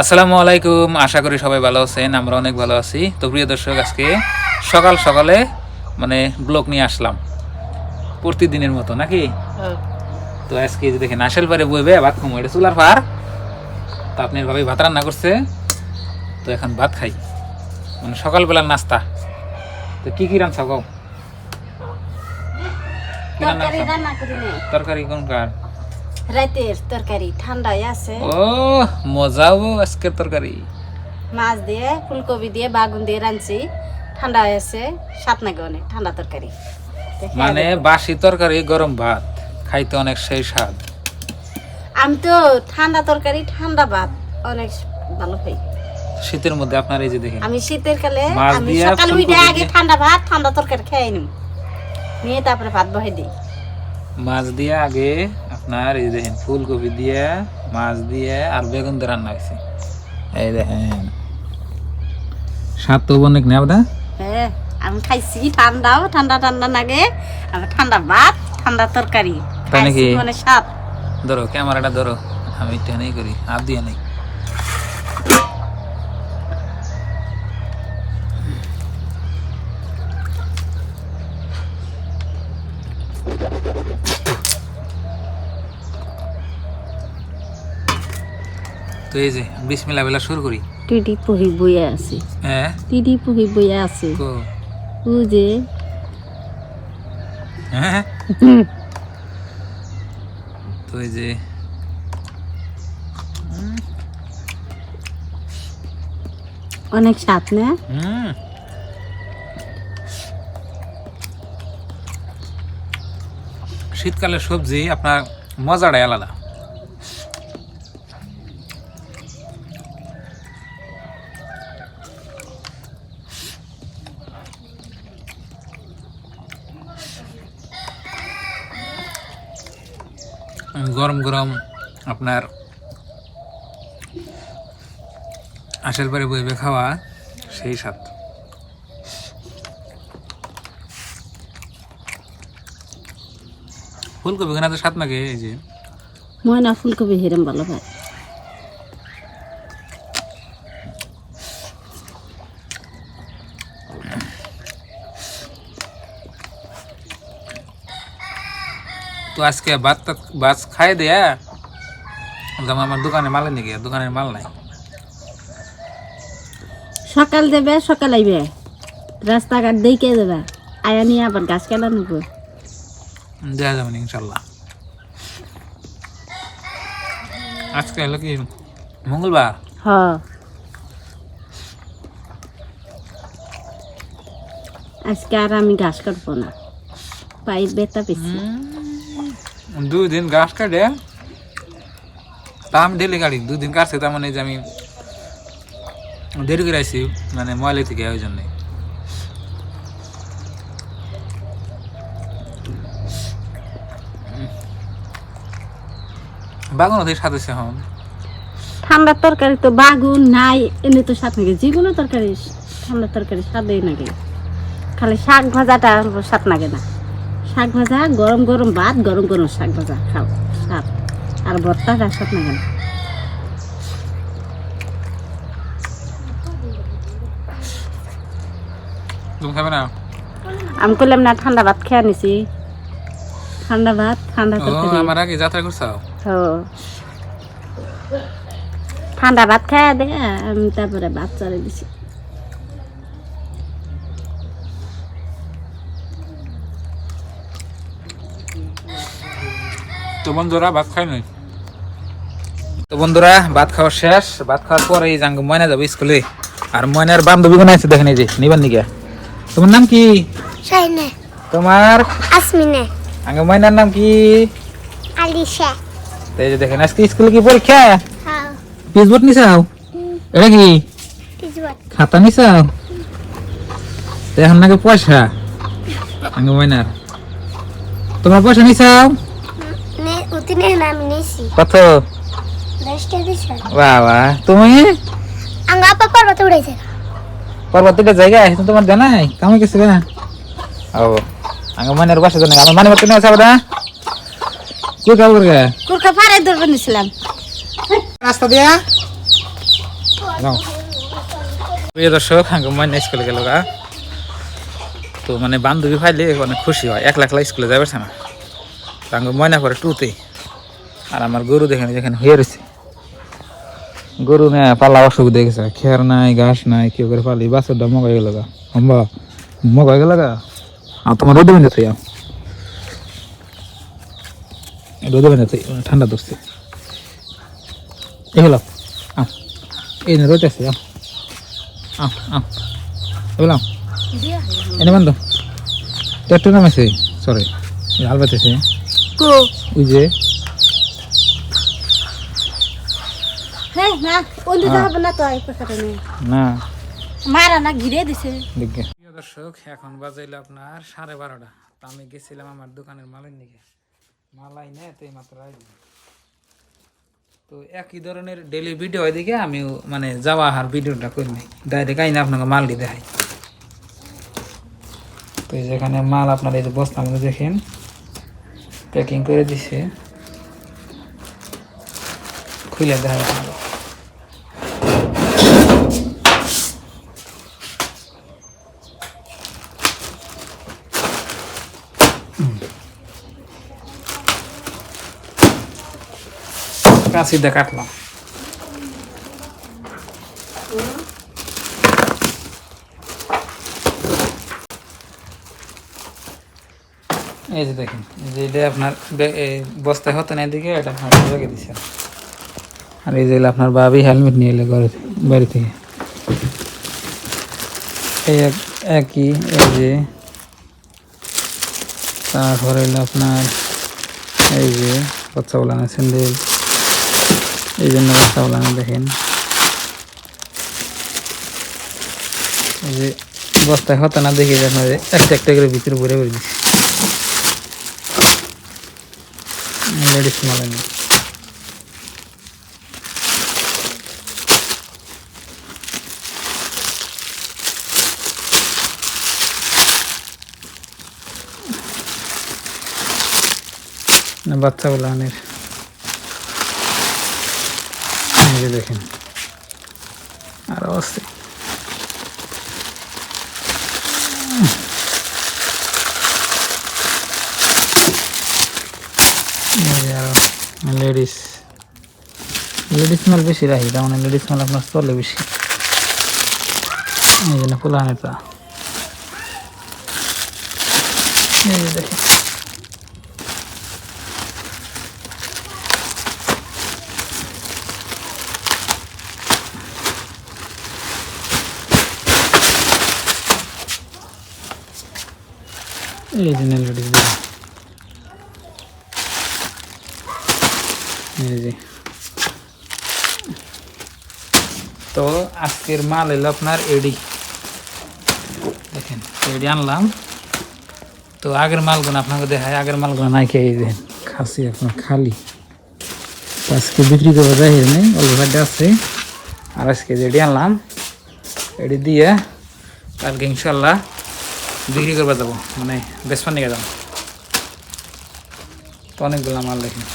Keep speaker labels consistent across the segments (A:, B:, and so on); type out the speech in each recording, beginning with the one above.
A: আসসালামু আলাইকুম, আশা করি সবাই ভালো আছেন। আমরা অনেক ভালো আছি। তো প্রিয় দর্শক, আজকে সকাল সকালে ব্লগ নিয়ে আসলাম প্রতিদিনের মতো নাকি। তো আজকে যে দেখেন আশেল পারে বইবে ভাত খাবো, এটা চুলার পার। তো আপনার ভাবে ভাত রান্না করছে, তো এখন ভাত খাই, সকালবেলার নাস্তা। তো কি কি রান্না খাও? তরকারি কোন কার?
B: রাতের তরকারি ঠান্ডায় আছে।
A: ও মজাও আজকের তরকারি।
B: মাছ দিয়ে ফুলকপি দিয়ে বাগুন দিয়ে রাঁধছি, ঠান্ডা আছে, স্বাদ লাগে অনেক। ঠান্ডা তরকারি
A: মানে বাসি তরকারি গরম ভাত খাইতে অনেক সেই স্বাদ।
B: আমি তো ঠান্ডা তরকারি ঠান্ডা ভাত অনেক ভালো খাই।
A: শীতের মধ্যে আপনার এই যে দেখেন,
B: আমি শীতের কালে
A: মাছ
B: আমি
A: দিয়া
B: সকাল
A: ফুলকপি
B: উঠে আগে
A: দিয়ে।
B: ঠান্ডা ভাত ঠান্ডা তরকারি খেয়ে নিই, নিয়ে তারপরে ভাত বহাই দিই।
A: মাছ দিয়ে আগে আপনার এই দেখেন ফুলকপি দিয়ে, মাছ দিয়ে আর বেগুন দিয়ে রান্না হয়েছে। এই দেখেন স্বাদ তো অনেক নেই আপনার।
B: হ্যাঁ আমি খাইছি, ঠান্ডাও ঠান্ডা ঠান্ডা লাগে। আমার ঠান্ডা ভাত ঠান্ডা তরকারি
A: তাই নাকি?
B: খাইছি, মানে স্বাদ।
A: ধরো ক্যামেরাটা ধরো, আমি একটু নেই করি, হাত দিয়ে নেই। তো এই যে বিসমিল্লাহ বেলা শুরু করি।
B: টিডি পুহি বইয়া আছে,
A: হ্যাঁ
B: টিডি পুহি বইয়া আছে।
A: তো
B: ও যে
A: হ্যাঁ, তো এই যে
B: অনেক স্বাদ না?
A: শীতকালের সবজি আপনার মজাটাই আলাদা। গরম গরম আপনার আশের পরে বইবে খাওয়া সেই স্বাদ। ফুলকপি কেনা তো স্বাদ লাগে। এই যে
B: ময়না ফুলকপি হেরম ভালো পায়।
A: তো আজকে ভাত খাই দেয়া যেমন আমার দোকানে মাল নিয়ে গিয়ে, দোকানের মাল নাই।
B: সকাল দেবে, সকাল আইবে, রাস্তাঘাট দেখে দেবে, আয়া নিয়ে আবার গাছ কেনা নেব।
A: দেখা যাবেন ইনশাল্লাহ। আজকে হলো কি মঙ্গলবার।
B: হ আজকে আর আমি ঘাস কাটবো না, পায়ের ব্যথা পেয়েছি।
A: 2 দিন ঘাস কাটে, তা আমি ডেলি কাটি। 2 দিন কাটছে, তার মানে যে আমি দেরি করে আইছি, মানে ময়লা থেকে ওই জন্যে। বাগুন ওদের সাথে এখন
B: ঠান্ডার তরকারি তো বাগুন নাই, এনে তো স্বাদ নাগে। যে কোনো তরকারি ঠান্ডার তরকারি স্বাদই নাগে, খালি শাক ভাজাটা স্বাদ লাগে না। শাক ভাজা, গরম গরম ভাত, গরম গরম শাক ভাজা খাও স্বাদ, আর ভর্তাটা স্বাদ লাগে না।
A: তুমি খাবে না?
B: আমি করলাম না, ঠান্ডা ভাত খেয়ে নিছি। ঠান্ডা ভাত ঠান্ডা
A: ও
B: তরকারি।
A: আমার আগে যাত্রা করছাও।
B: ঠান্ডা ভাত খাইয়া দে, আমি তারপরে ভাত চড়ে দিছি।
A: তো বন্ধুরা ভাত খাই নাই। তো বন্ধুরা ভাত খাওয়া শেষ। ভাত খাওয়ার পরে এই জাঙ্গ ময়না যাবে স্কুলে, আর ময়নার বান্ধবী কোন আছে দেখেন, এই যে নিবান নিকা। তোমার নাম কি?
C: শাইনা,
A: তোমার?
C: আসমিনা,
A: আঙ্গ ময়নার নাম কি?
C: আলিশা।
A: তো এই যে দেখেন আজকে স্কুলে কি পরীক্ষা?
C: হ্যাঁ,
A: পিসবোর্ড নিছাও? এটা কি
C: কিসবাত?
A: খাতা নিছাও? তো এখন নাকি পয়সা আঙ্গ ময়নার। তোমার পয়সা নিছাও?
C: নে উতিনে নাম নেছি।
A: কত?
C: 10 টা দিছে।
A: বাবা তুমি
C: আঙ্গা পাপার বাতে উড়াইছে।
A: পর্বতের জায়গায় তোমার জানাই কেমন কিছু না? ও আঙ্গ ময়নার বাসা জানাই আমার মানে মত নিয়ে আসা না। কি কাজ করে
B: কুরকা পাড়ায় ধরবে নিছিলাম।
A: রাস্তা দিয়া যাও প্রিয় দর্শক আগে ময়না স্কুলে গেল গা তো মানে বান্ধবী পাইলে অনেক খুশি হয় একলা একলা স্কুলে যাবে না আগে ময়না করে টুতে আর আমার গরু দেখেন যেখানে হয়ে রয়েছে গরু না পালা অসুবিধা গেছে খেয়ার নাই ঘাস নাই কেউ করে পালি বাছরটা মগাই গেল গা হম্বা মগাই গেল গা আর তোমার রোদে বেঁধে থাই রোদে বেঁধে থাই ঠান্ডা ধরছে এই হলো এই না রোদ আছে বললাম এনে বান্ধব ট্রাক্টর নামাইছে সরি হাল বাতেছে ওই যে
B: হ্যাঁ না ওই দিকে হবে না তো এই পাখাটা নেই
A: না
B: মারা না ঘিরে দিছে
A: দেখবে প্রিয় দর্শক এখন বাজাইলো আপনার 12:30 তো আমি গেছিলাম আমার দোকানের মালের নিকে মালাই না তো মাত্র আইলাম তো একই ধরনের ডেইলি ভিডিও এদিকে আমি মানে যাওয়া আর ভিডিওটা করি নাই ডাইরেক্ট আইনা আপনাকে মাল দিয়ে দেখাই তো যেখানে মাল আপনার এই যে বস্তার মধ্যে দেখেন প্যাকিং করে দিছে খুলে দেখাই আপনাকে কাঁচি দিয়ে কাটলাম এই যে দেখেন যে এটা আপনার বস্তায় হতো না এদিকে এটা আপনার রেখে দিচ্ছে আর এই যে আপনার বাবি হেলমেট নিয়ে এলে ঘরে বাড়ি থেকে এই একই এই যে তারপরে হলো আপনার এই যে বাচ্চা বলানো স্যান্ডেল এই জন্য বাচ্চা বলানো দেখেন এই যে বস্তায় হতো না দেখে আপনার একটা একটা করে ভিতরে ভরে ভরে দিচ্ছি লেডিস মাল বাচ্চা বলানের দেখেন আরো আছে লেডিস মাল বেশি রাখি তার মানে লেডিস মাল আপনার চলে বেশি এই জন্য ফুলানেটা এই যে দেখেন এই যে লেডিস এই যে তো আজকের মাল এলো আপনার এডি দেখেন এডি আনলাম তো আগের মালগুলো আপনাকে দেখায় আগের মালগুলো নাই খেয়ে দেন খাসি আপনার খালি আজকে বিক্রি করবো যাই নেই অল্প ভাইটা আছে আর আজকে এডি আনলাম এডি দিয়ে কালকে ইনশাল্লাহ বিক্রি করবা যাবো মানে বেসপা নিয়ে যাবো তো অনেকগুলো মাল দেখেন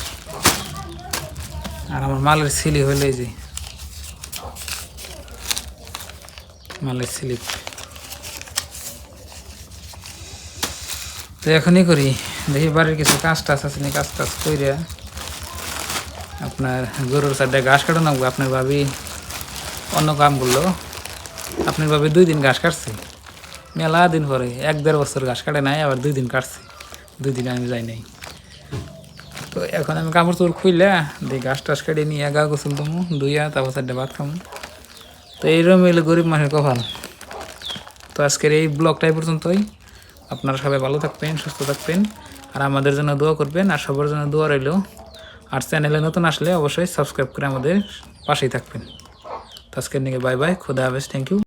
A: আর আমার মালের সিলি হইলে যে মালের স্লিপ তো এখনই করি দেখি বাড়ির কিছু কাজ টাজ আছে কাজ টাজ করে আপনার গরুর সাইডে ঘাস কাটো নাকবো আপনার ভাবি অন্য কাম করলো আপনার ভাবি 2 দিন ঘাস কাটছে মেলা দিন পরে 1-1.5 বছর ঘাস কাটে নাই আবার 2 দিন কাটছে 2 দিন আমি যাই নাই তো এখন আমি কাপড় চোপড় খুইলে দিয়ে ঘাস টাস কেটে নিয়ে গা গোসল দমু ধুইয়া তারপর সাইডে ভাত খামু তো এইরকম এলো গরিব মানুষের কপাল তো আজকের এই ব্লগটাই পর্যন্তই আপনারা সবাই ভালো থাকবেন সুস্থ থাকবেন আর আমাদের জন্য দোয়া করবেন আর সবার জন্য দোয়া রইল আর চ্যানেলে নতুন আসলে অবশ্যই সাবস্ক্রাইব করে আমাদের পাশেই থাকবেন তো আজকের নিয়ে বাই বাই, খুদা হাফেজ, থ্যাংক ইউ।